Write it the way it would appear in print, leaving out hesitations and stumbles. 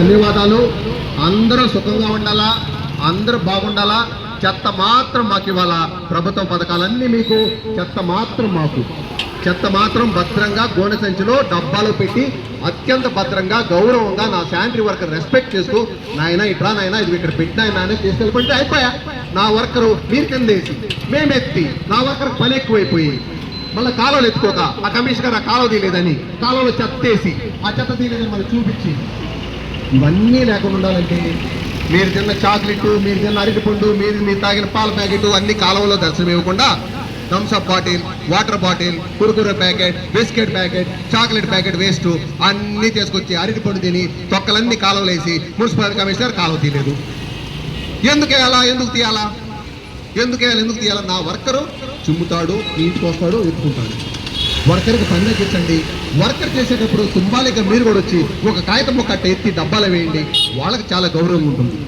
ధన్యవాదాలు. అందరూ సుఖంగా ఉండాలా, అందరూ బాగుండాలా. చెత్త మాత్రం మాకు ఇవ్వాలా. ప్రభుత్వ పథకాలన్నీ మీకు, చెత్త మాత్రం మాకు. చెత్త మాత్రం భద్రంగా గోనె సంచిలో డబ్బాలో పెట్టి అత్యంత భద్రంగా గౌరవంగా నా శానిటరీ వర్కర్ రెస్పెక్ట్ చేస్తూ, నాయన ఇట్లా నాయన ఇది ఇక్కడ పెట్టినా నాయన తీసుకెళ్ళిపోతే అయిపోయా. నా వర్కరు మీరు కిందేసి మేమెత్తి నా వర్కర్ పని ఎక్కువైపోయి మళ్ళీ కాలువలు ఎత్తుకోక ఆ కమిషనర్ ఆ కాలువ తీయలేదని కాలువలో చెత్త వేసి ఆ చెత్త తీయలేదని మళ్ళీ చూపించి ఇవన్నీ లేకుండా ఉండాలంటే మీరు తిన్న చాక్లెట్, మీరు తిన్న అరటిపండు, మీరు తాగిన పాల ప్యాకెట్ అన్ని కాలువలో దర్శనం ఇవ్వకుండా Thums Up bottle, water bottle, Kurkure packet, biscuit packet, chocolate packet waste అన్నీ తీసుకొచ్చి అరటిపండు తిని తొక్కలన్నీ కాలువలు వేసి మున్సిపల్ కమిషనర్ కాలువ తీయలేదు. ఎందుకు వేయాలా, ఎందుకు తీయాలా, ఎందుకు వేయాలి, ఎందుకు తీయాలా? నా వర్కరు చిమ్ముతాడు, ఇంటికి వస్తాడు, ఎత్తుకుంటాడు. వర్కర్కి పని తగ్గించండి. వర్కర్ చేసేటప్పుడు సింబాలిక్గా మీరు కూడా వచ్చి ఒక కాగితం ముక్క ఎత్తి డబ్బాలు వేయండి. వాళ్ళకి చాలా గౌరవం ఉంటుంది.